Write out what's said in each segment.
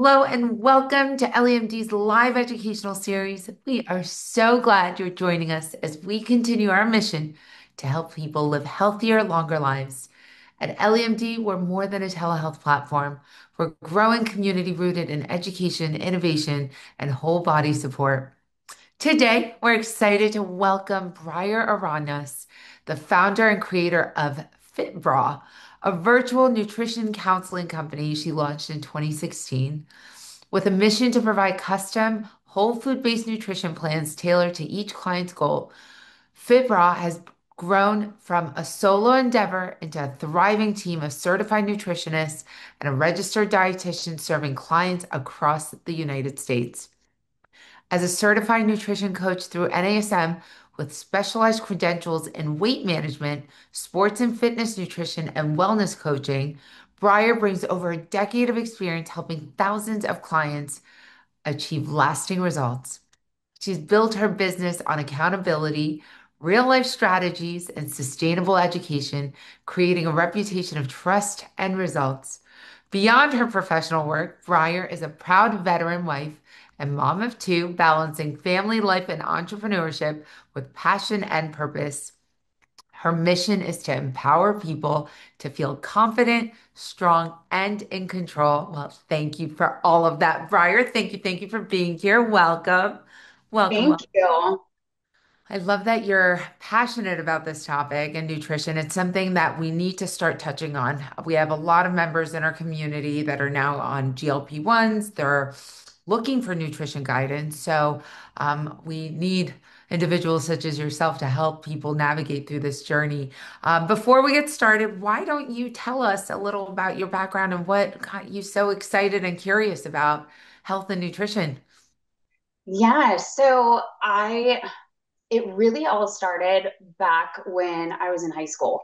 Hello and welcome to EllieMD's live educational series. We are so glad you're joining us as we continue our mission to help people live healthier, longer lives. At EllieMD, we're more than a telehealth platform. We're a growing community rooted in education, innovation, and whole body support. Today, we're excited to welcome Briar Aranas, the founder and creator of FITTBRA, a virtual nutrition counseling company she launched in 2016 with a mission to provide custom whole food-based nutrition plans tailored to each client's goal. FITBRA has grown from a solo endeavor into a thriving team of certified nutritionists and a registered dietitian serving clients across the United States. As a certified nutrition coach through NASM with specialized credentials in weight management, sports and fitness nutrition, and wellness coaching, Briar brings over a decade of experience helping thousands of clients achieve lasting results. She's built her business on accountability, real life strategies, and sustainable education, creating a reputation of trust and results. Beyond her professional work, Briar is a proud veteran wife and mom of two, balancing family life and entrepreneurship with passion and purpose. Her mission is to empower people to feel confident, strong, and in control. Well, thank you for all of that, Briar. Thank you. Thank you for being here. Welcome. Welcome. Thank you. I love that you're passionate about this topic and nutrition. It's something that we need to start touching on. We have a lot of members in our community that are now on GLP-1s. They're looking for nutrition guidance. So we need individuals such as yourself to help people navigate through this journey. Before we get started, why don't you tell us a little about your background and what got you so excited and curious about health and nutrition? Yeah, so it really all started back when I was in high school.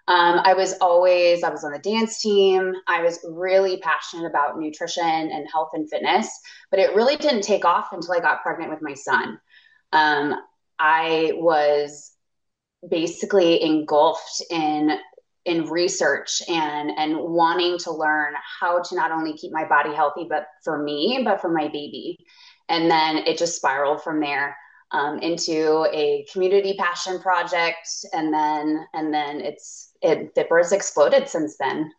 I was on the dance team. I was really passionate about nutrition and health and fitness, but it really didn't take off until I got pregnant with my son. Um, I was basically engulfed in research and wanting to learn how to not only keep my body healthy, but for me, but for my baby. And then it just spiraled from there into a community passion project, and then FITTBRA's exploded since then.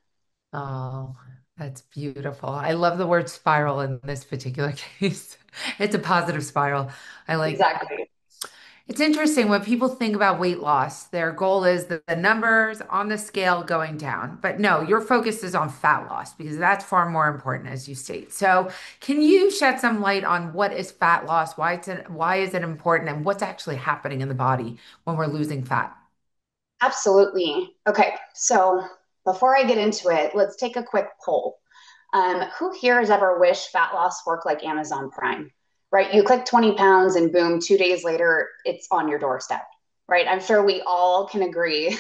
Oh, that's beautiful. I love the word spiral in this particular case. It's a positive spiral. I like that. Exactly. It's interesting when people think about weight loss, their goal is the numbers on the scale going down. But no, your focus is on fat loss because that's far more important, as you state. So, can you shed some light on what is fat loss, why is it important, and what's actually happening in the body when we're losing fat? Absolutely. Okay, so before I get into it, let's take a quick poll. Who here has ever wished fat loss worked like Amazon Prime? Right? You click 20 pounds and boom, 2 days later, it's on your doorstep. Right? I'm sure we all can agree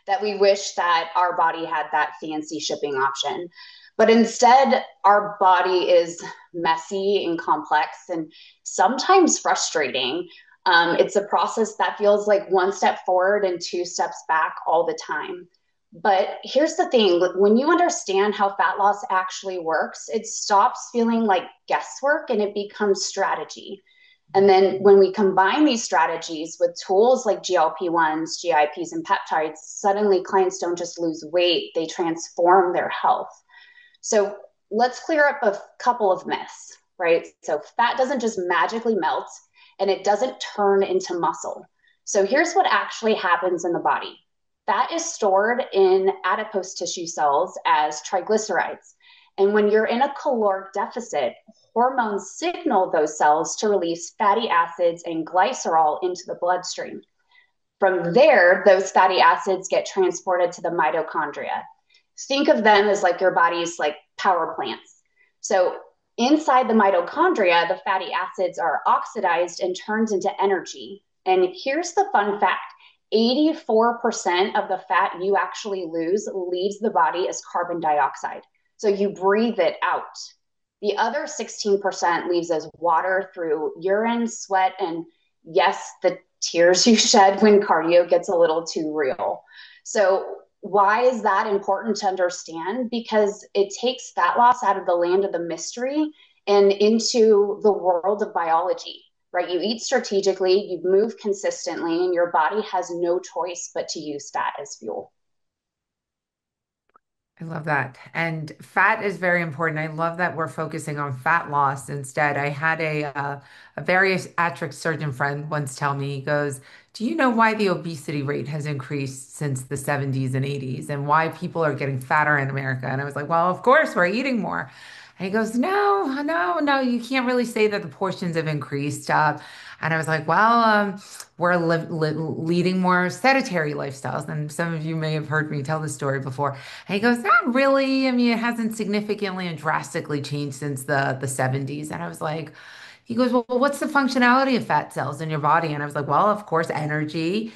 that we wish that our body had that fancy shipping option. But instead, our body is messy and complex and sometimes frustrating. It's a process that feels like one step forward and two steps back all the time. But here's the thing, when you understand how fat loss actually works, it stops feeling like guesswork and it becomes strategy. And then when we combine these strategies with tools like GLP-1s, GIPs, and peptides, suddenly clients don't just lose weight, they transform their health. So let's clear up a couple of myths, right? So fat doesn't just magically melt and it doesn't turn into muscle. So here's what actually happens in the body. Fat is stored in adipose tissue cells as triglycerides. And when you're in a caloric deficit, hormones signal those cells to release fatty acids and glycerol into the bloodstream. From there, those fatty acids get transported to the mitochondria. Think of them as like your body's like power plants. So inside the mitochondria, the fatty acids are oxidized and turned into energy. And here's the fun fact. 84% of the fat you actually lose leaves the body as carbon dioxide. So you breathe it out. The other 16% leaves as water through urine, sweat, and yes, the tears you shed when cardio gets a little too real. So Why is that important to understand? Because it takes fat loss out of the land of the mystery and into the world of biology, right? You eat strategically, you move consistently, and your body has no choice but to use fat as fuel. I love that. And fat is very important. I love that we're focusing on fat loss instead. I had a bariatric surgeon friend once tell me, he goes, "Do you know why the obesity rate has increased since the 70s and 80s and why people are getting fatter in America?" And I was like, "Well, of course, we're eating more." And he goes, "No, no, no, you can't really say that the portions have increased." And I was like, "Well, we're leading more sedentary lifestyles." And some of you may have heard me tell this story before. And he goes, "Not really. I mean, it hasn't significantly and drastically changed since the 70s." And I was like, he goes, "Well, what's the functionality of fat cells in your body?" And I was like, "Well, of course, energy,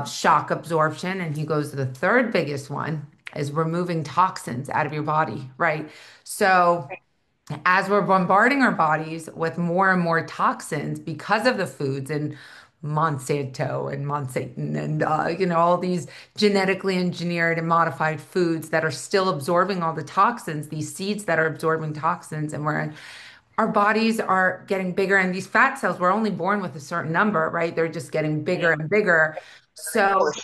shock absorption." And he goes, "The third biggest one is removing toxins out of your body, right?" So as we're bombarding our bodies with more and more toxins because of the foods and Monsanto and Monsanto and all these genetically engineered and modified foods that are still absorbing all the toxins, these seeds that are absorbing toxins, and our bodies are getting bigger, and these fat cells, we're only born with a certain number, right? They're just getting bigger and bigger. So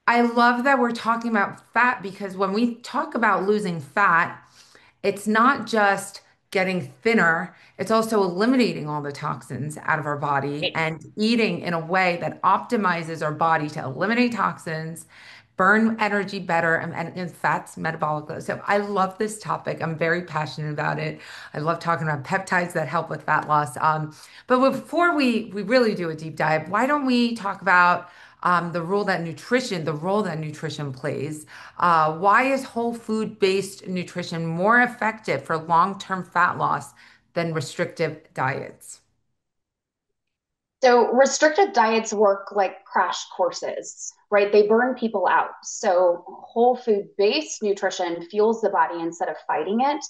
I love that we're talking about fat because when we talk about losing fat, it's not just getting thinner, it's also eliminating all the toxins out of our body and eating in a way that optimizes our body to eliminate toxins, burn energy better, and fats metabolic. So I love this topic. I'm very passionate about it. I love talking about peptides that help with fat loss. But before we really do a deep dive, why don't we talk about the role that nutrition plays. Why is whole food based nutrition more effective for long-term fat loss than restrictive diets? So restrictive diets work like crash courses, right? They burn people out. So whole food based nutrition fuels the body instead of fighting it.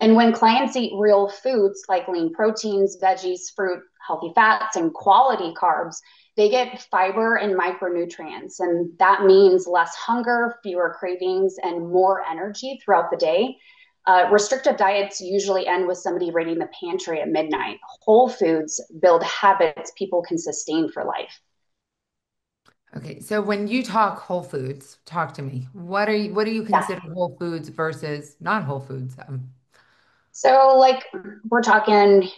And when clients eat real foods like lean proteins, veggies, fruit, healthy fats, and quality carbs, they get fiber and micronutrients. And that means less hunger, fewer cravings, and more energy throughout the day. Restrictive diets usually end with somebody raiding the pantry at midnight. Whole foods build habits people can sustain for life. Okay, so when you talk whole foods, talk to me. What do you Yeah. consider whole foods versus not whole foods? So, like, we're talking,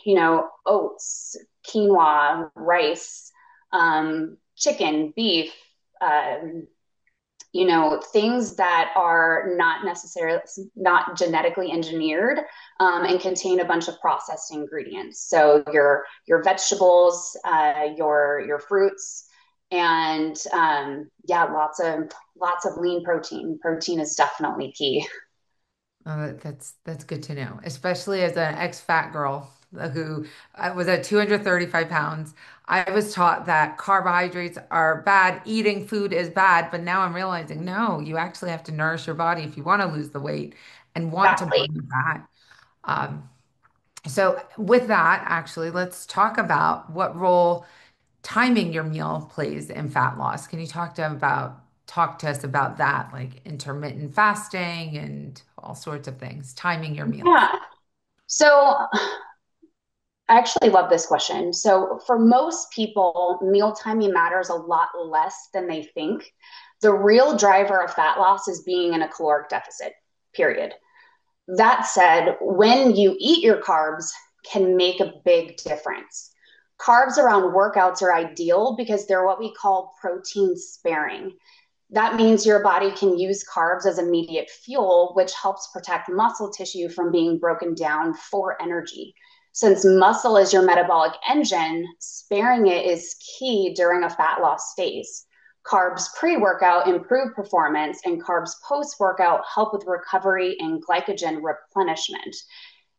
oats, quinoa, rice, chicken, beef, um, things that are not necessarily not genetically engineered and contain a bunch of processed ingredients. So your vegetables, your fruits, and yeah, lots of lean protein. Protein is definitely key. That's good to know, especially as an ex-fat girl who was at 235 pounds. I was taught that carbohydrates are bad, eating food is bad, but now I'm realizing no, you actually have to nourish your body if you want to lose the weight and want to Exactly. burn fat. Um, so with that, actually, let's talk about what role timing your meal plays in fat loss. Can you talk to us about that, like intermittent fasting and all sorts of things, timing your meals? Yeah. So I actually love this question. So, for most people, meal timing matters a lot less than they think. The real driver of fat loss is being in a caloric deficit, period. That said, when you eat your carbs can make a big difference. Carbs around workouts are ideal because they're what we call protein sparing. That means your body can use carbs as immediate fuel, which helps protect muscle tissue from being broken down for energy. Since muscle is your metabolic engine, sparing it is key during a fat loss phase. Carbs pre workout improve performance, and carbs post workout help with recovery and glycogen replenishment.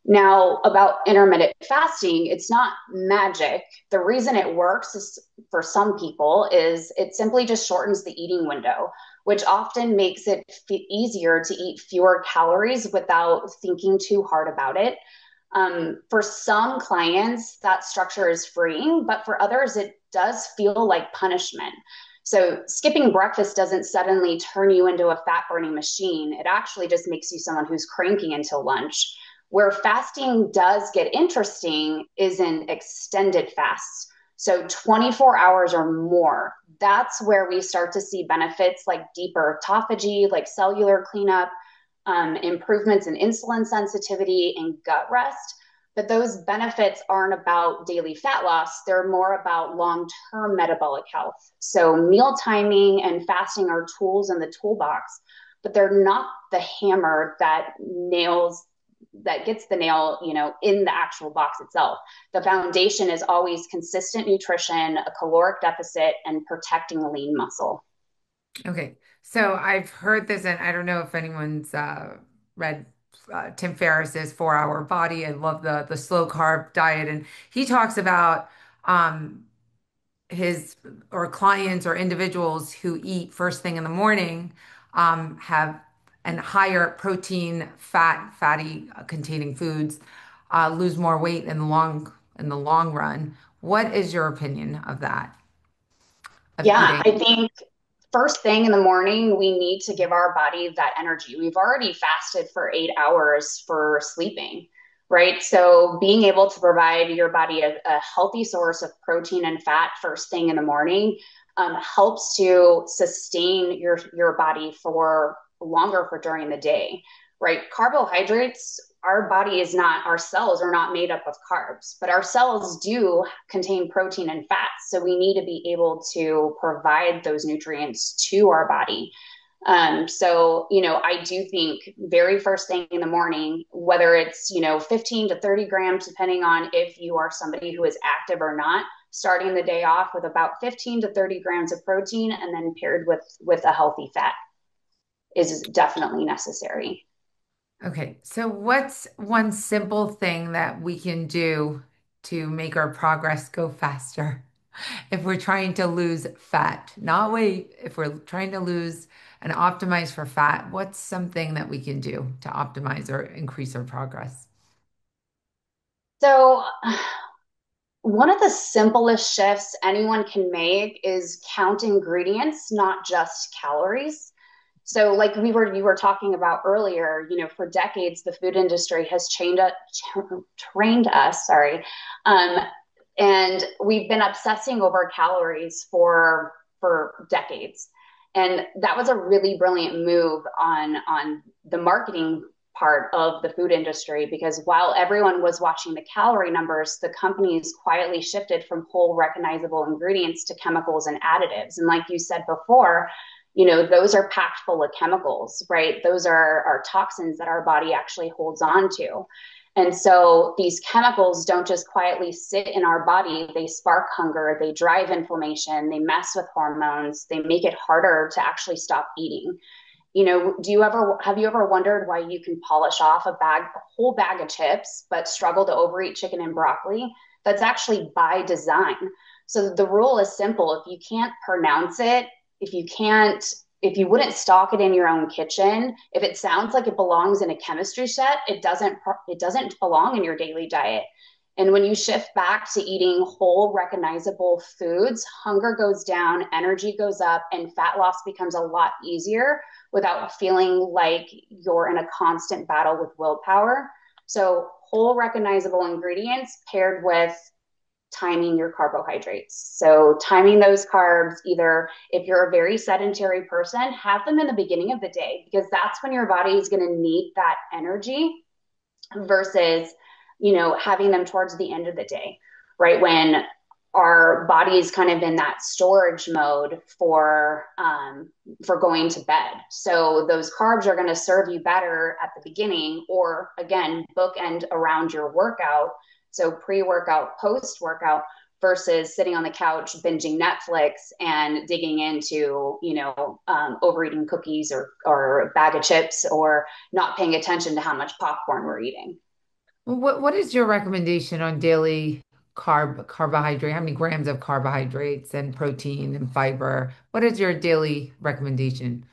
Now, about intermittent fasting, it's not magic. The reason it works is, for some people, is it simply just shortens the eating window, which often makes it easier to eat fewer calories without thinking too hard about it. For some clients, that structure is freeing, but for others, it does feel like punishment. So skipping breakfast doesn't suddenly turn you into a fat burning machine. It actually just makes you someone who's cranky until lunch. Where fasting does get interesting is in extended fasts. So 24 hours or more. That's where we start to see benefits like deeper autophagy, like cellular cleanup, improvements in insulin sensitivity and gut rest. But those benefits aren't about daily fat loss, they're more about long term metabolic health. So, meal timing and fasting are tools in the toolbox, but they're not the hammer that gets the nail, in the actual box itself. The foundation is always consistent nutrition, a caloric deficit, and protecting lean muscle. Okay, so I've heard this, and I don't know if anyone's read Tim Ferriss's 4 Hour Body. I love the slow carb diet, and he talks about um, his or clients or individuals who eat first thing in the morning have and higher protein, fatty containing foods lose more weight in the long run. What is your opinion of that? Of Yeah, eating? I think first thing in the morning, we need to give our body that energy. We've already fasted for 8 hours for sleeping, right? So being able to provide your body a healthy source of protein and fat first thing in the morning helps to sustain your body for longer for during the day, right? Carbohydrates, our body is not, our cells are not made up of carbs, but our cells do contain protein and fats. So we need to be able to provide those nutrients to our body. I do think very first thing in the morning, whether it's, 15 to 30 grams, depending on if you are somebody who is active or not, starting the day off with about 15 to 30 grams of protein and then paired with a healthy fat is definitely necessary. Okay, so what's one simple thing that we can do to make our progress go faster? If we're trying to lose fat, not weight, if we're trying to lose and optimize for fat, what's something that we can do to optimize or increase our progress? So one of the simplest shifts anyone can make is count ingredients, not just calories. So, like you were talking about earlier, for decades, the food industry has trained us, sorry, um, and we've been obsessing over calories for decades. And that was a really brilliant move on the marketing part of the food industry because while everyone was watching the calorie numbers, the companies quietly shifted from whole recognizable ingredients to chemicals and additives. And like you said before, those are packed full of chemicals, right? Those are toxins that our body actually holds on to. And so these chemicals don't just quietly sit in our body. They spark hunger, they drive inflammation, they mess with hormones, they make it harder to actually stop eating. Have you ever wondered why you can polish off a whole bag of chips, but struggle to overeat chicken and broccoli? That's actually by design. So the rule is simple. If you can't pronounce it, if you can't, if you wouldn't stock it in your own kitchen, if it sounds like it belongs in a chemistry set, it doesn't belong in your daily diet. And when you shift back to eating whole, recognizable foods, hunger goes down, energy goes up, and fat loss becomes a lot easier without feeling like you're in a constant battle with willpower. So, whole recognizable ingredients paired with timing your carbohydrates. So, timing those carbs, either if you're a very sedentary person, have them in the beginning of the day because that's when your body is going to need that energy versus, having them towards the end of the day, right? When our body is kind of in that storage mode for going to bed. So those carbs are going to serve you better at the beginning, or again, bookend around your workout. So pre-workout, post-workout, versus sitting on the couch binging Netflix and digging into, overeating cookies or a bag of chips or not paying attention to how much popcorn we're eating. What is your recommendation on daily carbohydrate? How many grams of carbohydrates and protein and fiber? What is your daily recommendation?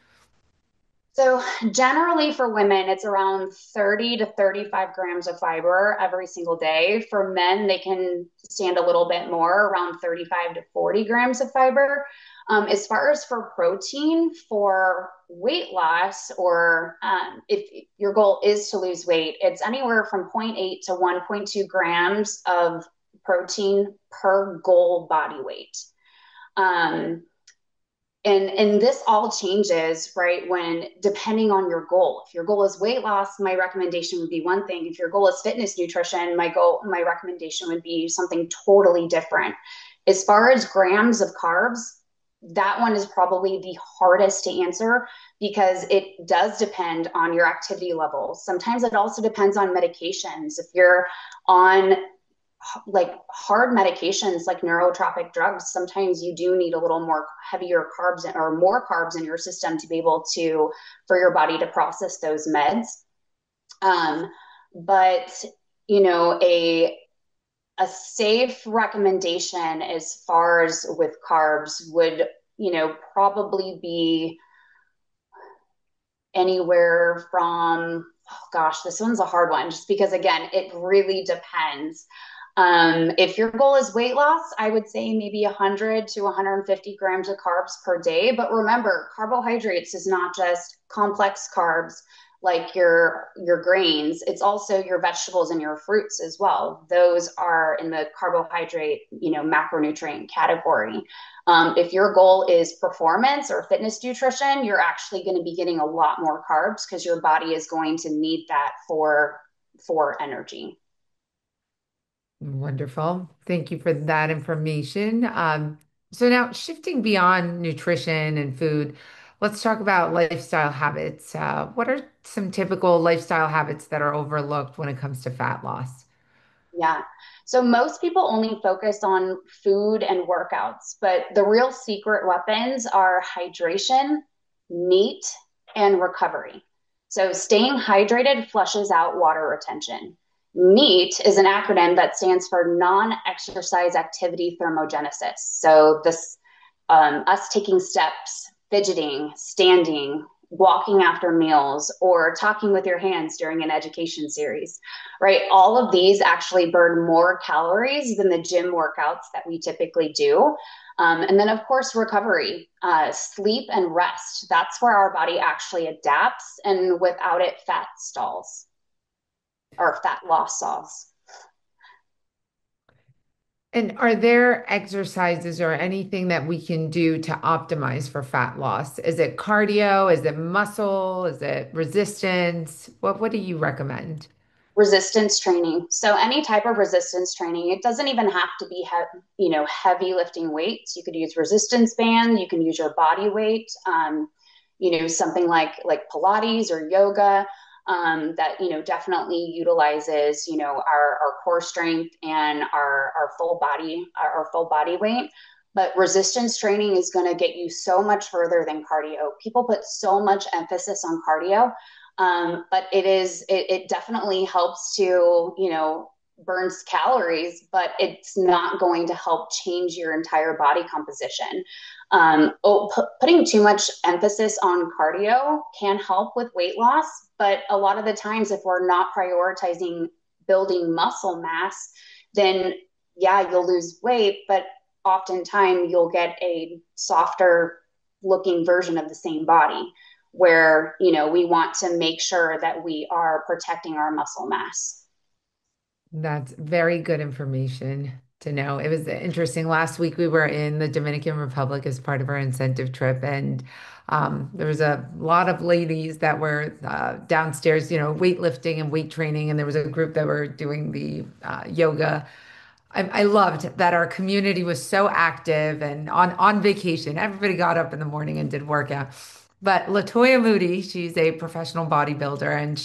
So generally for women, it's around 30 to 35 grams of fiber every single day. For men, they can stand a little bit more, around 35 to 40 grams of fiber. As far as for protein, for weight loss, or if your goal is to lose weight, it's anywhere from zero point 0.8 to 1.2 grams of protein per goal body weight. Um, and this all changes, right, when depending on your goal. If your goal is weight loss, my recommendation would be one thing. If your goal is fitness nutrition, my recommendation would be something totally different. As far as grams of carbs, that one is probably the hardest to answer because it does depend on your activity level. Sometimes it also depends on medications. If you're on like hard medications like neurotropic drugs, sometimes you do need a little more heavier carbs or more carbs in your system to be able to for your body to process those meds. But you know, a safe recommendation as far as with carbs would, you know, probably be anywhere from, oh gosh, this one's a hard one just because, again, it really depends. If your goal is weight loss, I would say maybe 100 to 150 grams of carbs per day. But remember, carbohydrates is not just complex carbs like your grains. It's also your vegetables and your fruits as well. Those are in the carbohydrate, you know, macronutrient category. If your goal is performance or fitness nutrition, you're actually going to be getting a lot more carbs because your body is going to need that for energy. Wonderful. Thank you for that information. So now shifting beyond nutrition and food, let's talk about lifestyle habits. What are some typical lifestyle habits that are overlooked when it comes to fat loss? Yeah. So most people only focus on food and workouts, but the real secret weapons are hydration, NEAT, and recovery. So staying hydrated flushes out water retention. NEAT is an acronym that stands for non-exercise activity thermogenesis. So this us taking steps, fidgeting, standing, walking after meals, or talking with your hands during an education series, right? All of these actually burn more calories than the gym workouts that we typically do. And then, of course, recovery, sleep and rest. That's where our body actually adapts, and without it, fat stalls or fat loss stalls. And are there exercises or anything that we can do to optimize for fat loss? Is it cardio? Is it muscle? Is it resistance? What do you recommend? Resistance training. So any type of resistance training, it doesn't even have to be you know, heavy lifting weights. You could use resistance band. You can use your body weight. You know, something like Pilates or yoga. That, you know, definitely utilizes, you know, our core strength and our full body weight. But resistance training is going to get you so much further than cardio. People put so much emphasis on cardio, but it definitely helps to, you know, burns calories, but it's not going to help change your entire body composition. Putting too much emphasis on cardio can help with weight loss, but a lot of the times, if we're not prioritizing building muscle mass, then yeah, you'll lose weight, but oftentimes you'll get a softer looking version of the same body where, you know, we want to make sure that we are protecting our muscle mass. That's very good information to know. It was interesting. Last week we were in the Dominican Republic as part of our incentive trip, and there was a lot of ladies that were downstairs, you know, weightlifting and weight training, and there was a group that were doing the yoga. I loved that our community was so active and on vacation. Everybody got up in the morning and did workout. But Latoya Moody, she's a professional bodybuilder, and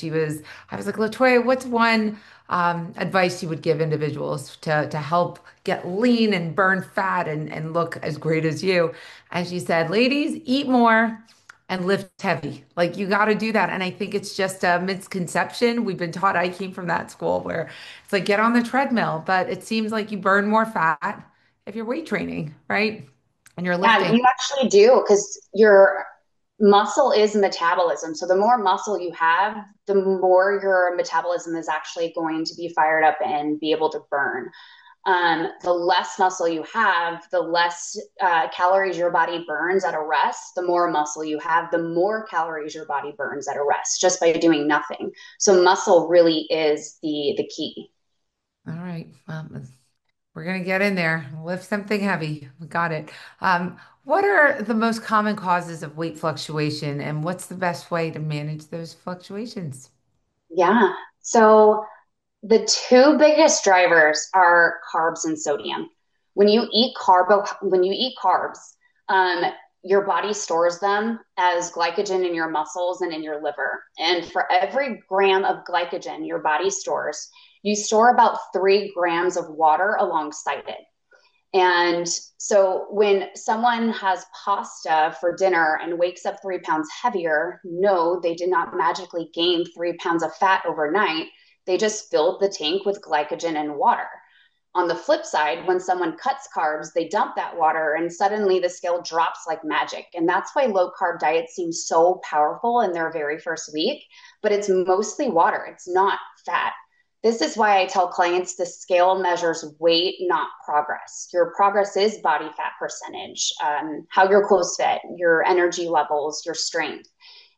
I was like, Latoya, what's one advice you would give individuals to help get lean and burn fat and look as great as you? And she said, ladies, eat more and lift heavy. Like you got to do that. And I think it's just a misconception. We've been taught, I came from that school where it's like get on the treadmill, but it seems like you burn more fat if you're weight training, right? And you're Yeah, lifting. you actually do because you're Muscle is metabolism. So the more muscle you have, the more your metabolism is actually going to be fired up and be able to burn. The less muscle you have, the less calories your body burns at a rest. The more muscle you have, the more calories your body burns at a rest just by doing nothing. So muscle really is the key. All right. We're gonna get in there, lift something heavy. We got it. What are the most common causes of weight fluctuation, and what's the best way to manage those fluctuations? Yeah. So the two biggest drivers are carbs and sodium. When you eat carbs, um, your body stores them as glycogen in your muscles and in your liver. And for every gram of glycogen your body stores, you store about 3 grams of water alongside it. And so when someone has pasta for dinner and wakes up 3 pounds heavier, no, they did not magically gain 3 pounds of fat overnight. They just filled the tank with glycogen and water. On the flip side, when someone cuts carbs, they dump that water and suddenly the scale drops like magic. And that's why low carb diets seem so powerful in their very first week, but it's mostly water, it's not fat. This is why I tell clients the scale measures weight, not progress. Your progress is body fat percentage, how your clothes fit, your energy levels, your strength.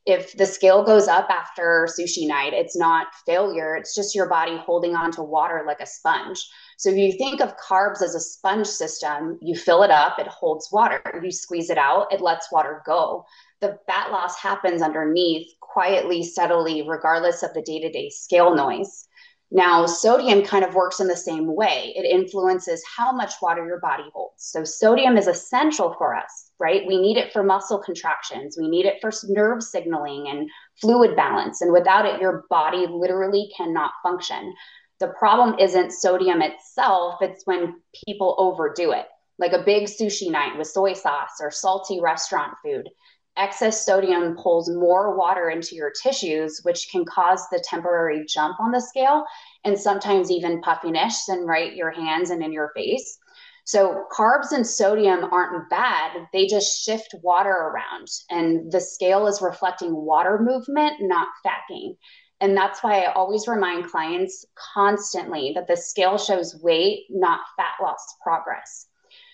If the scale goes up after sushi night, it's not failure. It's just your body holding on to water like a sponge. So if you think of carbs as a sponge system, you fill it up, it holds water. You squeeze it out, it lets water go. The fat loss happens underneath quietly, steadily, regardless of the day to day scale noise. Now, sodium kind of works in the same way. It influences how much water your body holds. So, sodium is essential for us, right? We need it for muscle contractions, we need it for nerve signaling and fluid balance. And without it, your body literally cannot function. The problem isn't sodium itself, it's when people overdo it, like a big sushi night with soy sauce or salty restaurant food. Excess sodium pulls more water into your tissues, which can cause the temporary jump on the scale and sometimes even puffiness in right your hands and in your face. So carbs and sodium aren't bad. They just shift water around and the scale is reflecting water movement, not fat gain. And that's why I always remind clients constantly that the scale shows weight, not fat loss progress.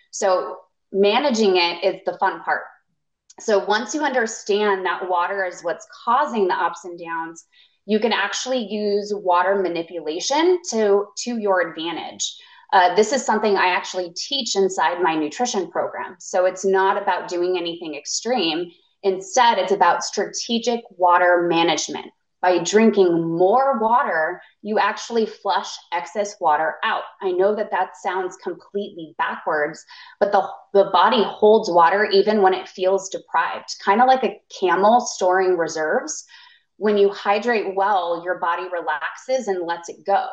So managing it is the fun part. So once you understand that water is what's causing the ups and downs, you can actually use water manipulation to your advantage. This is something I actually teach inside my nutrition program. So it's not about doing anything extreme. Instead, it's about strategic water management. By drinking more water, you actually flush excess water out. I know that that sounds completely backwards, but the body holds water even when it feels deprived, kind of like a camel storing reserves. When you hydrate well, your body relaxes and lets it go.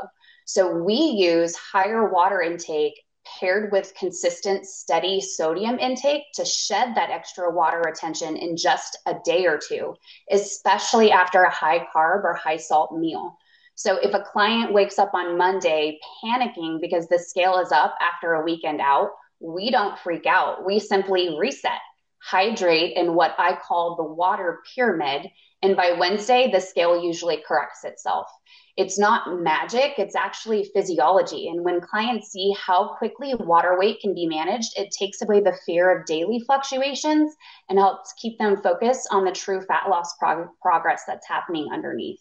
So we use higher water intake paired with consistent, steady sodium intake to shed that extra water retention in just a day or two, especially after a high carb or high salt meal. So if a client wakes up on Monday panicking because the scale is up after a weekend out, we don't freak out. We simply reset, hydrate in what I call the water pyramid. And by Wednesday, the scale usually corrects itself. It's not magic, it's actually physiology. And when clients see how quickly water weight can be managed, it takes away the fear of daily fluctuations and helps keep them focused on the true fat loss progress that's happening underneath.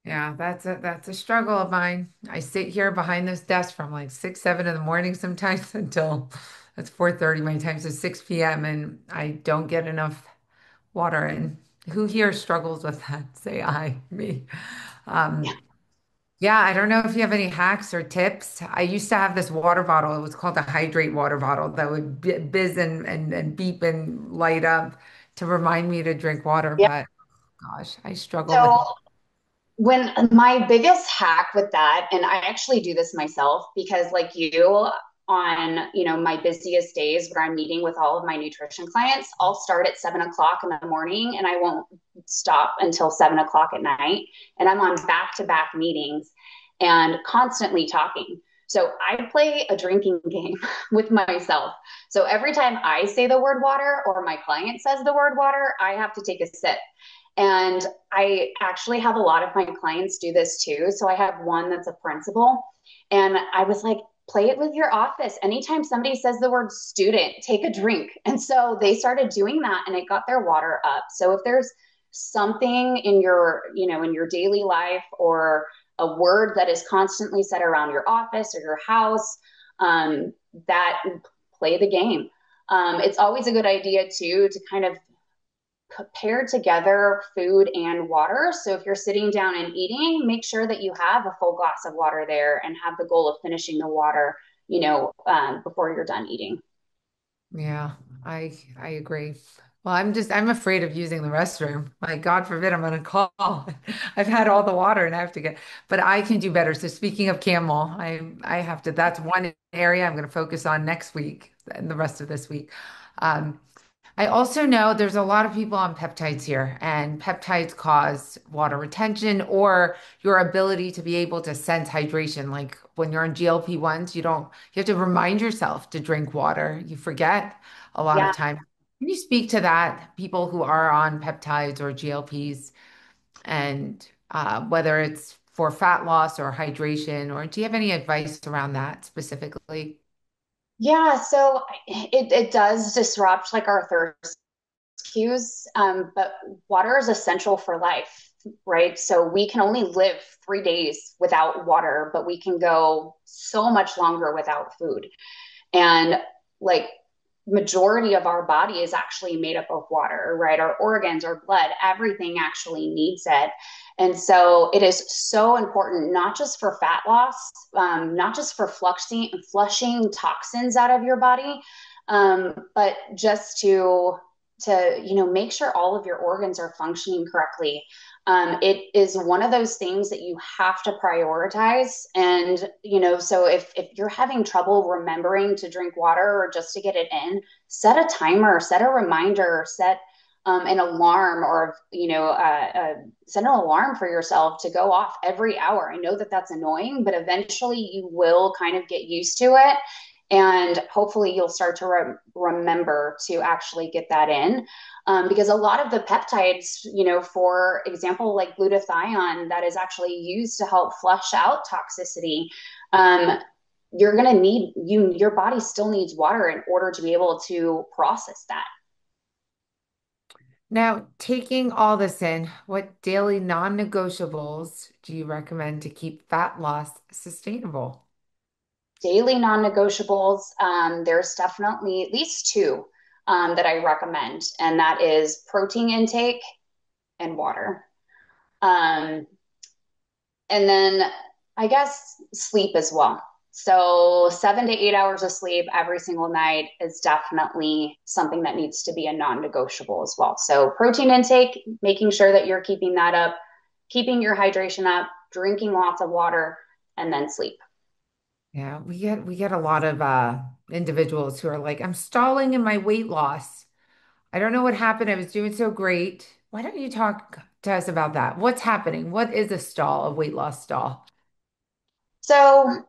Yeah, that's a struggle of mine. I sit here behind this desk from like 6, 7 in the morning sometimes until it's 4:30 my time, so 6 p.m. and I don't get enough water in. Who here struggles with that? Say I, me. Yeah. Um, yeah, I don't know if you have any hacks or tips. I used to have this water bottle. It was called a hydrate water bottle that would bizz and beep and light up to remind me to drink water. Yeah. But gosh, I struggle with So it. when my biggest hack with that, and I actually do this myself because like you on, my busiest days where I'm meeting with all of my nutrition clients, I'll start at 7 o'clock in the morning and I won't stop until 7 o'clock at night. And I'm on back to back meetings and constantly talking. So I play a drinking game with myself. So every time I say the word water or my client says the word water, I have to take a sip. And I actually have a lot of my clients do this too. So I have one that's a principal. And I was like, play it with your office. Anytime somebody says the word student, take a drink. And so they started doing that and it got their water up. So if there's something in in your daily life or a word that is constantly said around your office or your house, that play the game. It's always a good idea too to kind of pair together food and water. So if you're sitting down and eating, make sure that you have a full glass of water there and have the goal of finishing the water, before you're done eating. Yeah, I agree. Well, I'm afraid of using the restroom. Like, God forbid I'm on a call. I've had all the water and I have to get, but I can do better. So speaking of camel, I have to, that's one area I'm going to focus on next week and the rest of this week. Um, I also know there's a lot of people on peptides here, and peptides cause water retention or your ability to be able to sense hydration. Like when you're on GLP-1s, you have to remind yourself to drink water. You forget a lot of Yeah. time. Can you speak to that? People who are on peptides or GLPs, and whether it's for fat loss or hydration, or do you have any advice around that specifically? Yeah. So it does disrupt like our thirst cues, but water is essential for life, right? So we can only live 3 days without water, but we can go so much longer without food. And like majority of our body is actually made up of water, right? Our organs, our blood, everything actually needs it. And so it is so important, not just for fat loss, not just for flushing toxins out of your body, but just to make sure all of your organs are functioning correctly. It is one of those things that you have to prioritize. And, so if you're having trouble remembering to drink water or just to get it in, set a timer, set a reminder, set an alarm or, set an alarm for yourself to go off every hour. I know that that's annoying, but eventually you will kind of get used to it. And hopefully you'll start to remember to actually get that in. Because a lot of the peptides, for example, like glutathione, that is actually used to help flush out toxicity. Um, you're going to your body still needs water in order to be able to process that. Now, taking all this in, what daily non-negotiables do you recommend to keep fat loss sustainable? Daily non-negotiables, there's definitely at least two that I recommend, and that is protein intake and water. Um, And then I guess sleep as well. So 7 to 8 hours of sleep every single night is definitely something that needs to be a non-negotiable as well. So protein intake, making sure that you're keeping that up, keeping your hydration up, drinking lots of water, and then sleep. Yeah, we get a lot of individuals who are like, I'm stalling in my weight loss. I don't know what happened. I was doing so great. Why don't you talk to us about that? What's happening? What is a stall, a weight loss stall? So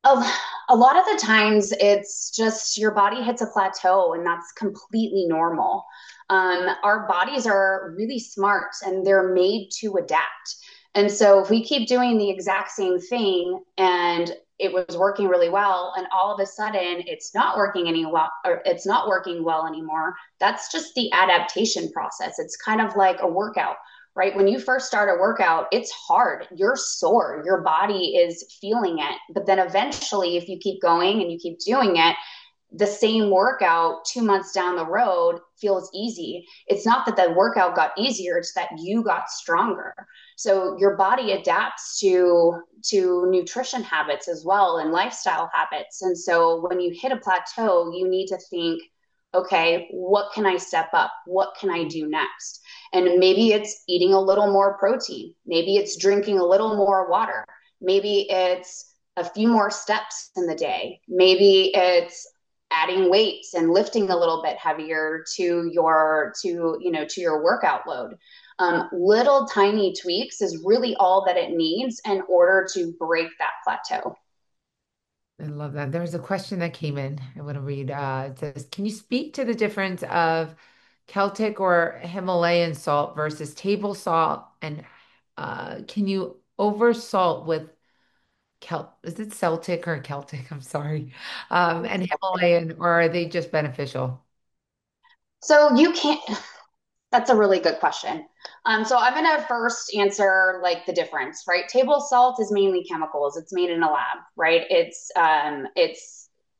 a, a lot of the times it's just your body hits a plateau and that's completely normal. Our bodies are really smart and they're made to adapt. And so if we keep doing the exact same thing and it was working really well and all of a sudden it's not working any well or it's not working well anymore, that's just the adaptation process. It's kind of like a workout, right? When you first start a workout, it's hard. You're sore. Your body is feeling it. But then eventually, if you keep going and you keep doing it, the same workout 2 months down the road feels easy. It's not that the workout got easier, it's that you got stronger. So your body adapts to nutrition habits as well and lifestyle habits. And so when you hit a plateau, you need to think, okay, what can I step up? What can I do next? And maybe it's eating a little more protein. Maybe it's drinking a little more water. Maybe it's a few more steps in the day. Maybe it's adding weights and lifting a little bit heavier to your workout load. Little tiny tweaks is really all that it needs in order to break that plateau. I love that. There's a question that came in. I want to read. It says, can you speak to the difference of Celtic or Himalayan salt versus table salt? And can you over salt with is it Celtic or Celtic? I'm sorry. And Himalayan, or are they just beneficial? So you can't, that's a really good question. So I'm going to first answer like the difference, right? Table salt is mainly chemicals. It's made in a lab, right? It's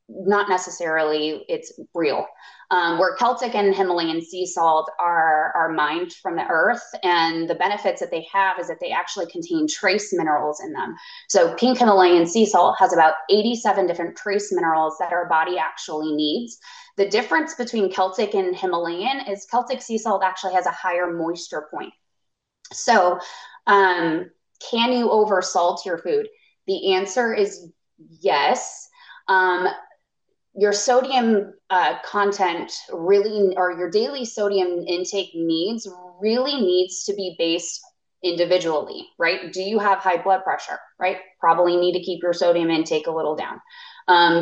not necessarily it's real. Where Celtic and Himalayan sea salt are mined from the earth, and the benefits that they have is that they actually contain trace minerals in them. So pink Himalayan sea salt has about 87 different trace minerals that our body actually needs. The difference between Celtic and Himalayan is Celtic sea salt actually has a higher moisture point. So, can you over salt your food? The answer is yes. Um, your sodium content really, or your daily sodium intake needs really needs to be based individually, right? Do you have high blood pressure, right? Probably need to keep your sodium intake a little down.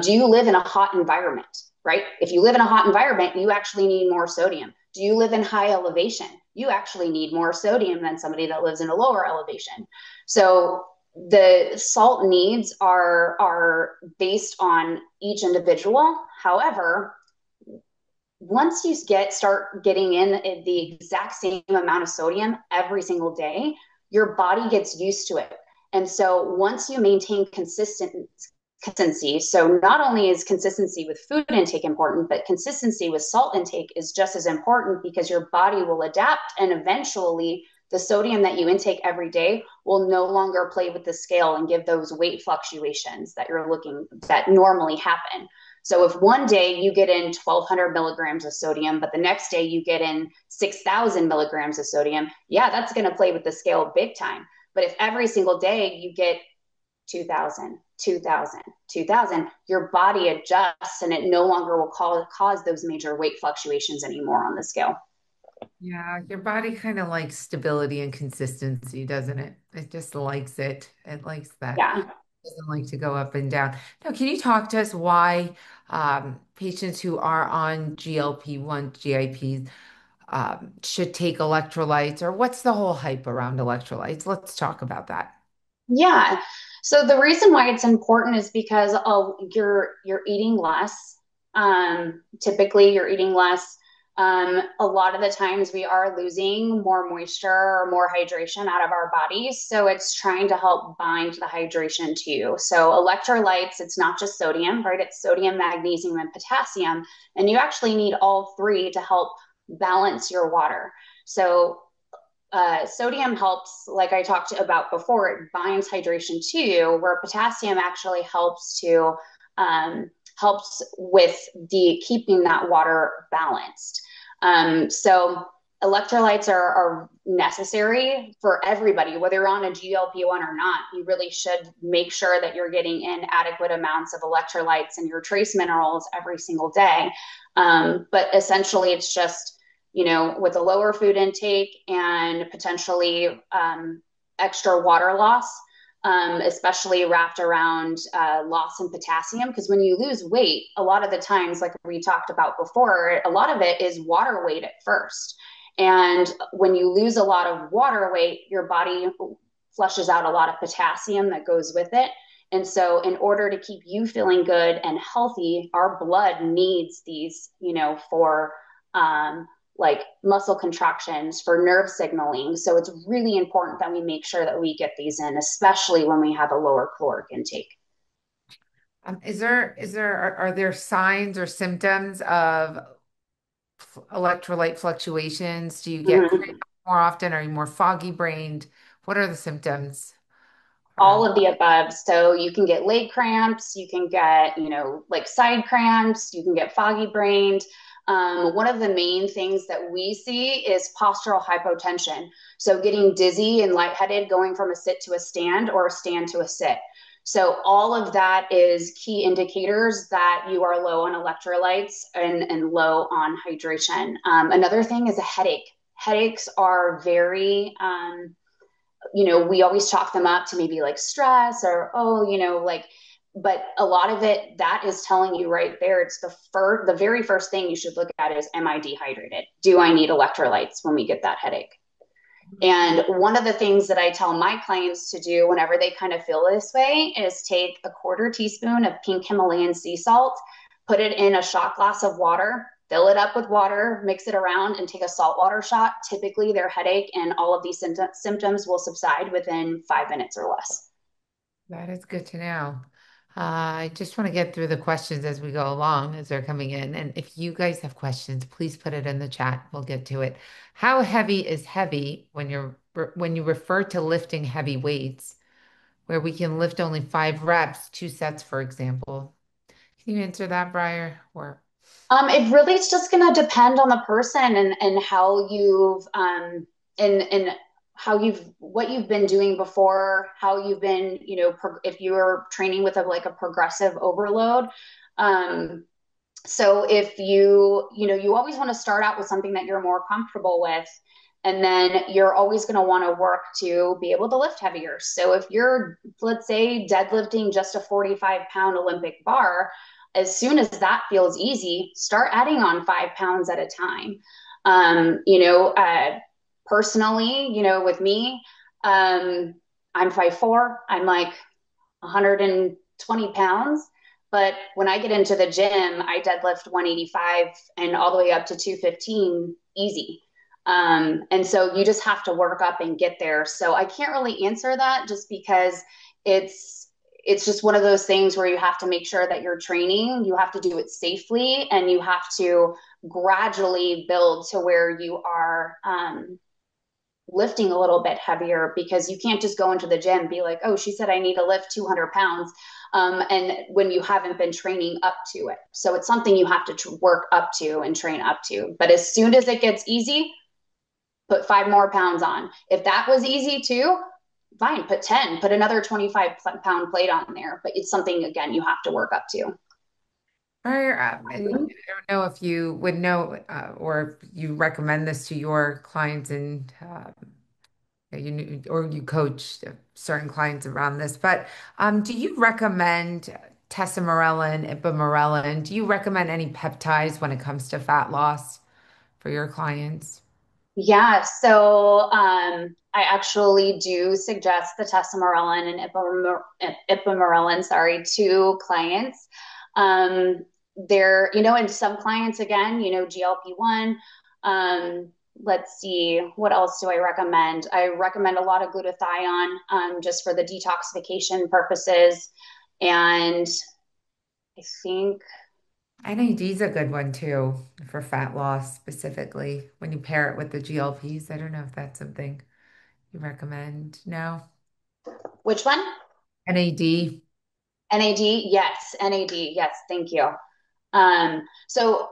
Do you live in a hot environment, right? If you live in a hot environment, you actually need more sodium. Do you live in high elevation? You actually need more sodium than somebody that lives in a lower elevation. So the salt needs are based on each individual. However, once you start getting in the exact same amount of sodium every single day, your body gets used to it. And so once you maintain consistency, so not only is consistency with food intake important, but consistency with salt intake is just as important because your body will adapt, and eventually the sodium that you intake every day will no longer play with the scale and give those weight fluctuations that normally happen. So if one day you get in 1,200 milligrams of sodium, but the next day you get in 6,000 milligrams of sodium, yeah, that's going to play with the scale big time. But if every single day you get 2,000, 2,000, 2,000, your body adjusts and it no longer will cause those major weight fluctuations anymore on the scale. Yeah, your body kind of likes stability and consistency, doesn't it? It just likes it. It likes that. Yeah. It doesn't like to go up and down. Now, can you talk to us why patients who are on GLP-1, GIPs should take electrolytes, or what's the whole hype around electrolytes? Let's talk about that. Yeah. So the reason why it's important is because you're eating less. Typically, you're eating less. A lot of the times, we are losing more moisture or more hydration out of our bodies. So it's trying to help bind the hydration to you. So electrolytes, it's not just sodium, right? It's sodium, magnesium, and potassium, and you actually need all three to help balance your water. So sodium helps, like I talked about before, it binds hydration to you, where potassium actually helps with the keeping that water balanced. So electrolytes are necessary for everybody, whether you're on a GLP-1 or not. You really should make sure that you're getting in adequate amounts of electrolytes and your trace minerals every single day. But essentially, it's just with a lower food intake and potentially extra water loss, especially wrapped around loss in potassium. Because when you lose weight, a lot of the times, like we talked about before, a lot of it is water weight at first. And when you lose a lot of water weight, your body flushes out a lot of potassium that goes with it. And so, in order to keep you feeling good and healthy, our blood needs these, for like muscle contractions, for nerve signaling. So it's really important that we make sure that we get these in, especially when we have a lower caloric intake. Are there signs or symptoms of electrolyte fluctuations? Do you get cramps Mm-hmm. more often? Are you more foggy brained? What are the symptoms All around? of the above. So you can get leg cramps, you can get, like side cramps, you can get foggy brained. One of the main things that we see is postural hypotension. So getting dizzy and lightheaded going from a sit to a stand or a stand to a sit. So all of that is key indicators that you are low on electrolytes and low on hydration. Another thing is a headache. Headaches are very we always chalk them up to maybe like stress or, like But a lot of it, that is telling you right there, it's the very first thing you should look at is, am I dehydrated? Do I need electrolytes when we get that headache? And one of the things that I tell my clients to do whenever they kind of feel this way is take a quarter teaspoon of pink Himalayan sea salt, put it in a shot glass of water, fill it up with water, mix it around, and take a saltwater shot. Typically, their headache and all of these symptoms will subside within 5 minutes or less. That is good to know. I just want to get through the questions as we go along, as they're coming in. And if you guys have questions, please put it in the chat. We'll get to it. How heavy is heavy when you refer to lifting heavy weights, where we can lift only 5 reps, 2 sets, for example? Can you answer that, Briar? Or It really is just going to depend on the person and how you've and how you've what you've been doing before, how you've been, if you're training with a progressive overload. Um, so if you always want to start out with something that you're more comfortable with, and then you're always going to want to work to be able to lift heavier. So if you're, let's say, deadlifting just a 45-pound Olympic bar, as soon as that feels easy, start adding on 5 pounds at a time. Um, you know, uh, Personally, with me, um, I'm 5'4". I'm like 120 pounds. But when I get into the gym, I deadlift 185 and all the way up to 215 easy. And so you just have to work up and get there. So I can't really answer that just because it's just one of those things where you have to make sure that you're training, you have to do it safely, and you have to gradually build to where you are lifting a little bit heavier, because you can't just go into the gym and be like, oh, she said I need to lift 200 pounds. And when you haven't been training up to it. So it's something you have to work up to and train up to. But as soon as it gets easy, put 5 more pounds on. If that was easy too, fine, put 10, put another 25-pound plate on there. But it's something, again, you have to work up to. Briar, and I don't know if you would know or if you recommend this to your clients and or you coach certain clients around this, but do you recommend tesamorelin, ipamorelin? Do you recommend any peptides when it comes to fat loss for your clients? Yeah, so I actually do suggest the tesamorelin and ipamorelin, sorry, to clients. And some clients, again, GLP-1. Let's see, what else do I recommend? I recommend a lot of glutathione, just for the detoxification purposes. And I think, NAD is a good one too for fat loss specifically when you pair it with the GLPs. I don't know if that's something you recommend. No? which one? NAD. NAD? Yes, NAD. Yes, thank you. So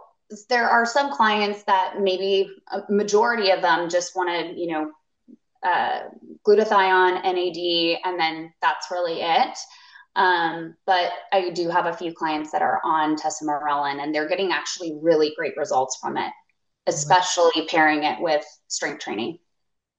there are some clients that maybe a majority of them just want to, glutathione, NAD, and then that's really it. But I do have a few clients that are on tesamorelin, and they're getting actually really great results from it, especially pairing it with strength training.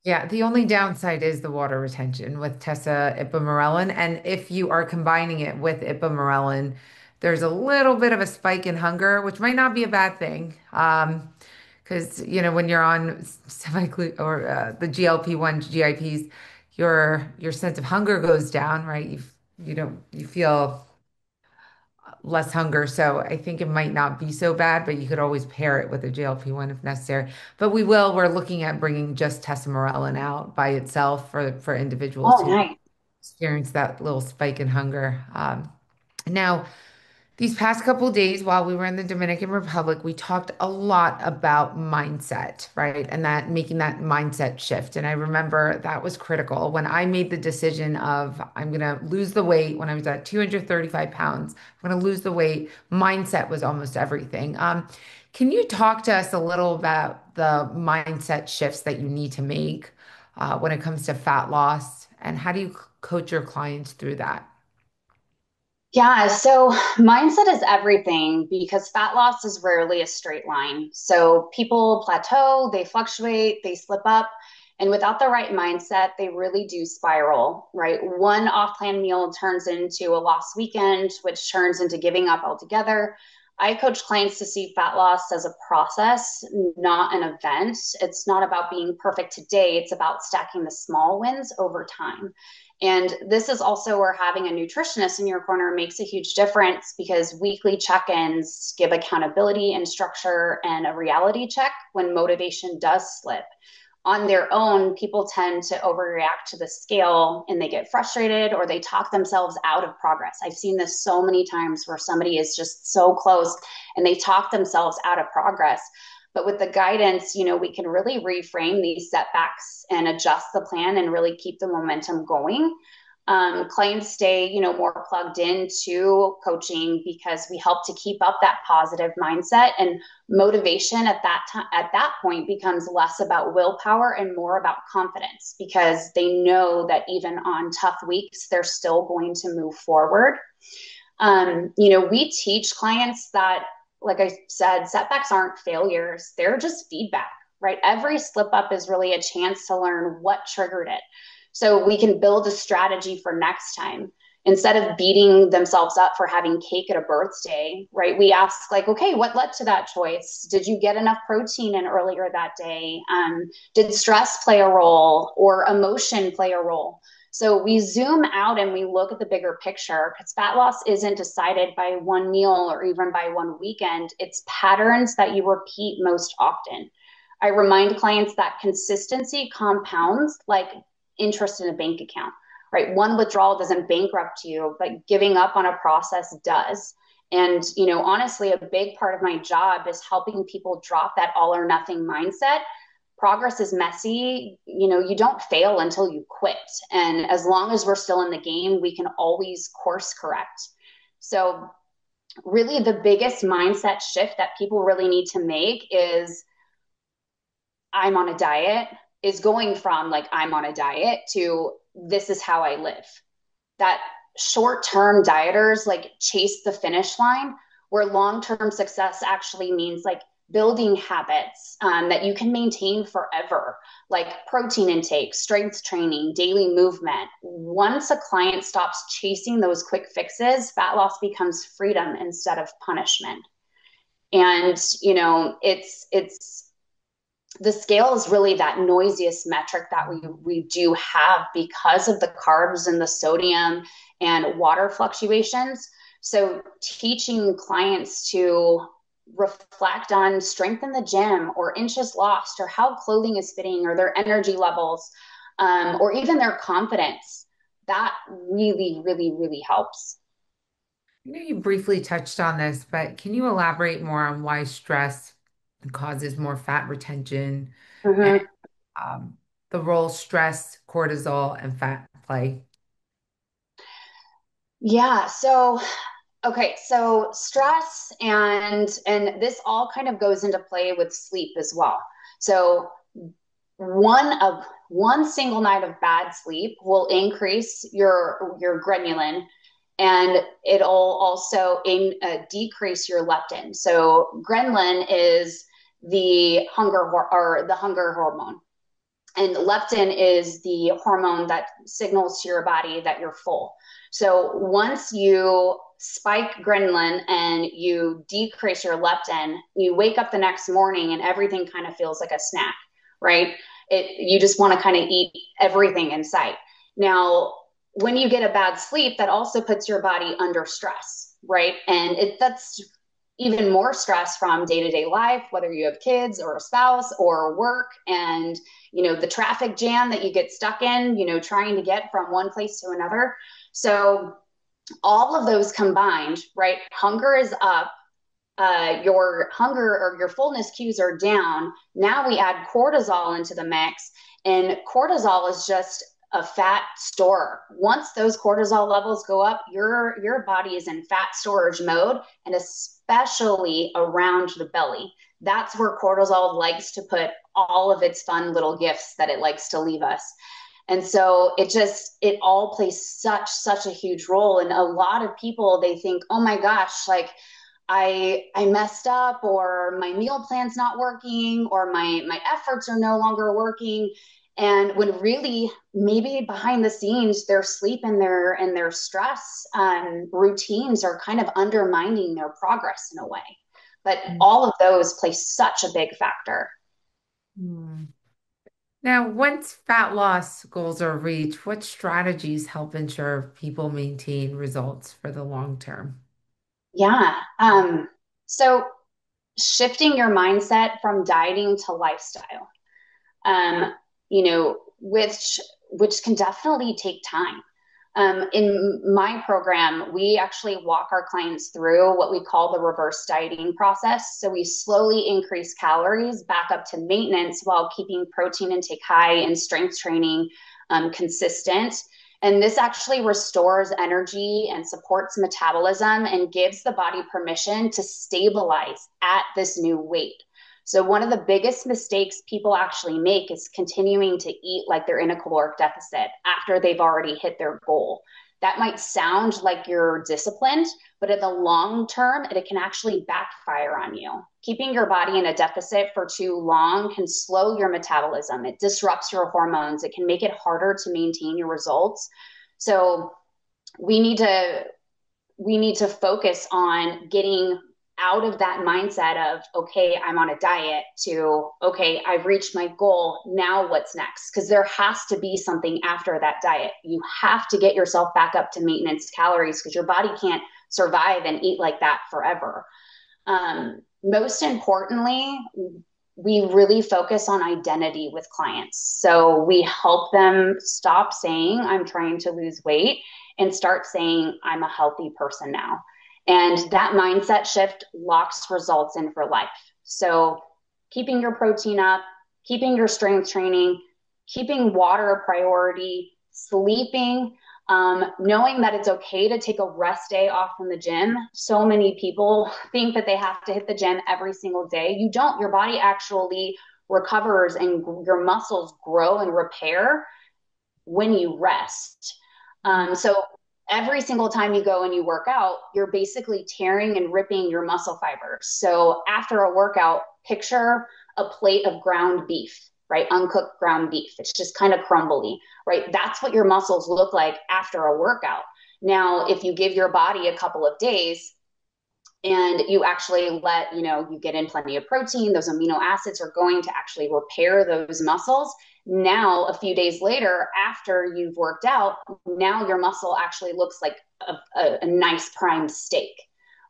Yeah, the only downside is the water retention with Tessa ipamorelin. And if you are combining it with ipamorelin, there's a little bit of a spike in hunger, which might not be a bad thing. Because, when you're on semi or the GLP-1 GIPs, your sense of hunger goes down, right? You feel less hunger. So I think it might not be so bad, but you could always pair it with a GLP-1 if necessary. But we're looking at bringing just tesamorelin out by itself for individuals Oh, who nice. experience that little spike in hunger. Now, these past couple of days while we were in the Dominican Republic, we talked a lot about mindset, right? And that making that mindset shift. And I remember that was critical when I made the decision of I'm going to lose the weight when I was at 235 pounds. I'm going to lose the weight. Mindset was almost everything. Can you talk to us a little about the mindset shifts that you need to make when it comes to fat loss? And how do you coach your clients through that? Yeah, so mindset is everything because fat loss is rarely a straight line. So people plateau, they fluctuate, they slip up. And without the right mindset, they really do spiral, right? One off plan meal turns into a lost weekend, which turns into giving up altogether. I coach clients to see fat loss as a process, not an event. It's not about being perfect today, it's about stacking the small wins over time. And this is also where having a nutritionist in your corner makes a huge difference because weekly check ins give accountability and structure and a reality check when motivation does slip. On their own, people tend to overreact to the scale and they get frustrated or they talk themselves out of progress. I've seen this so many times where somebody is just so close and they talk themselves out of progress. But with the guidance, we can really reframe these setbacks and adjust the plan and really keep the momentum going. Clients stay, more plugged into coaching because we help to keep up that positive mindset, and motivation at that time, at that point, becomes less about willpower and more about confidence because they know that even on tough weeks, they're still going to move forward. We teach clients that, like I said, setbacks aren't failures, they're just feedback, right? Every slip up is really a chance to learn what triggered it. So we can build a strategy for next time. Instead of beating themselves up for having cake at a birthday, right? We ask, like, okay, what led to that choice? Did you get enough protein in earlier that day? Did stress play a role or emotion play a role? So we zoom out and we look at the bigger picture because fat loss isn't decided by one meal or even by one weekend. It's patterns that you repeat most often. I remind clients that consistency compounds like interest in a bank account, right? One withdrawal doesn't bankrupt you, but giving up on a process does. And, honestly, a big part of my job is helping people drop that all or nothing mindset. Progress is messy. You don't fail until you quit. And as long as we're still in the game, we can always course correct. So, really, the biggest mindset shift that people really need to make is I'm on a diet, is going from like I'm on a diet to this is how I live. That short term dieters like chase the finish line, where long term success actually means like building habits that you can maintain forever, like protein intake, strength training, daily movement. Once a client stops chasing those quick fixes, fat loss becomes freedom instead of punishment. And it's the scale is really that noisiest metric that we do have because of the carbs and the sodium and water fluctuations. So teaching clients to reflect on strength in the gym or inches lost or how clothing is fitting or their energy levels, or even their confidence, that really, really, really helps. I know you briefly touched on this, but can you elaborate more on why stress causes more fat retention and Mm-hmm. um, the role stress, cortisol, and fat play? Yeah. So stress and this all kind of goes into play with sleep as well. So one single night of bad sleep will increase your ghrelin, and it'll also decrease your leptin. So ghrelin is the hunger hormone, and leptin is the hormone that signals to your body that you're full. So once you spike ghrelin and you decrease your leptin, you wake up the next morning and everything kind of feels like a snack, right? You just want to kind of eat everything in sight. Now, when you get a bad sleep, that also puts your body under stress, right? And that's even more stress from day-to-day life, whether you have kids or a spouse or work, and the traffic jam that you get stuck in, trying to get from one place to another. So all of those combined, right? Hunger is up, your hunger or your fullness cues are down. Now we add cortisol into the mix, and cortisol is just a fat store. Once those cortisol levels go up, your body is in fat storage mode, and especially around the belly. That's where cortisol likes to put all of its fun little gifts that it likes to leave us. And so it all plays such a huge role. And a lot of people, they think, oh my gosh, like I messed up, or my meal plan's not working, or my efforts are no longer working. And when really maybe behind the scenes, their sleep and their stress routines are kind of undermining their progress in a way. But all of those play such a big factor. Mm. Now, once fat loss goals are reached, what strategies help ensure people maintain results for the long term? Yeah. So shifting your mindset from dieting to lifestyle, um, which can definitely take time. In my program, we actually walk our clients through what we call the reverse dieting process. So we slowly increase calories back up to maintenance while keeping protein intake high and strength training consistent. And this actually restores energy and supports metabolism and gives the body permission to stabilize at this new weight. So, one of the biggest mistakes people actually make is continuing to eat like they're in a caloric deficit after they've already hit their goal. That might sound like you're disciplined, but in the long term, it can actually backfire on you. Keeping your body in a deficit for too long can slow your metabolism. It disrupts your hormones. It can make it harder to maintain your results. So, we need to we need to focus on getting out of that mindset of, okay, I'm on a diet, to, okay, I've reached my goal. Now what's next? Because there has to be something after that diet. You have to get yourself back up to maintenance calories because your body can't survive and eat like that forever. Most importantly, we really focus on identity with clients. So we help them stop saying, I'm trying to lose weight, and start saying, I'm a healthy person now. And that mindset shift locks results in for life. So keeping your protein up, keeping your strength training, keeping water a priority, sleeping, knowing that it's okay to take a rest day off from the gym. So many people think that they have to hit the gym every single day. You don't. Your body actually recovers and your muscles grow and repair when you rest. So every single time you go and you work out, you're basically tearing and ripping your muscle fibers. So after a workout, picture a plate of ground beef, right? Uncooked ground beef. It's just kind of crumbly, right? That's what your muscles look like after a workout. Now, if you give your body a couple of days, and you actually you get in plenty of protein, those amino acids are going to actually repair those muscles. Now, a few days later, after you've worked out, now your muscle actually looks like a nice prime steak,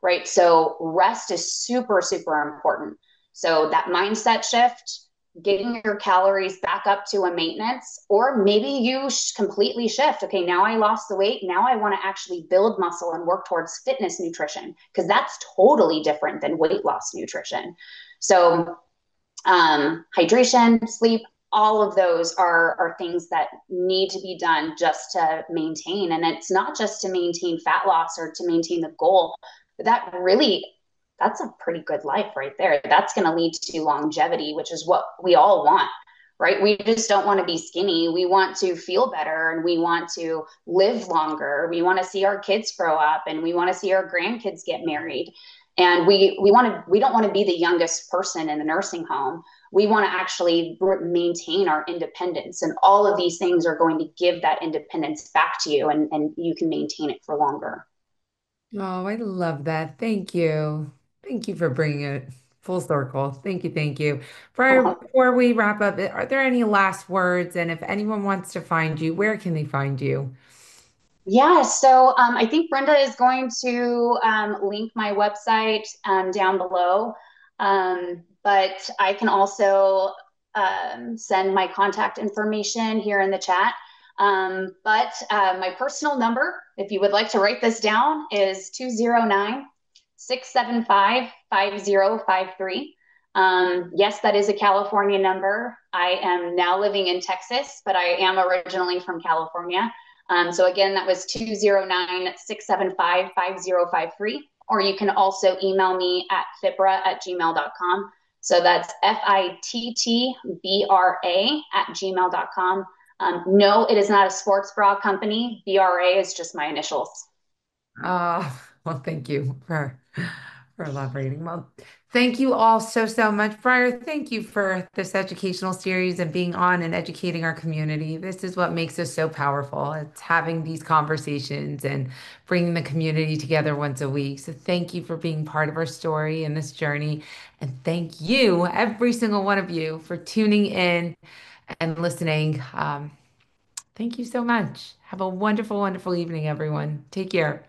right? So rest is super, super important. So that mindset shift, getting your calories back up to a maintenance, or maybe you completely shift. Okay, now I lost the weight. Now I want to actually build muscle and work towards fitness nutrition because that's totally different than weight loss nutrition. So, hydration, sleep, all of those are things that need to be done just to maintain. And it's not just to maintain fat loss or to maintain the goal, but that's a pretty good life right there. That's going to lead to longevity, which is what we all want, right? We just don't want to be skinny. We want to feel better and we want to live longer. We want to see our kids grow up and we want to see our grandkids get married. And we don't want to be the youngest person in the nursing home. We want to actually maintain our independence. And all of these things are going to give that independence back to you, and you can maintain it for longer. Oh, I love that. Thank you. Thank you for bringing it full circle. Thank you. Thank you. Before we wrap up, are there any last words? And if anyone wants to find you, where can they find you? Yeah, so I think Brenda is going to link my website down below. But I can also send my contact information here in the chat. But my personal number, if you would like to write this down, is 209 675 5053. Yes, that is a California number. I am now living in Texas, but I am originally from California. So again, that was 209 675 5053. Or you can also email me at fitbra@gmail.com. So that's FITTBRA@gmail.com. No, it is not a sports bra company. BRA is just my initials. Well, thank you for elaborating. Well, Thank you all so much. Briar, thank you for this educational series and being on and educating our community. This is what makes us so powerful. It's having these conversations and bringing the community together once a week. So thank you for being part of our story and this journey. And thank you, every single one of you, for tuning in and listening. Thank you so much. Have a wonderful evening, everyone. Take care.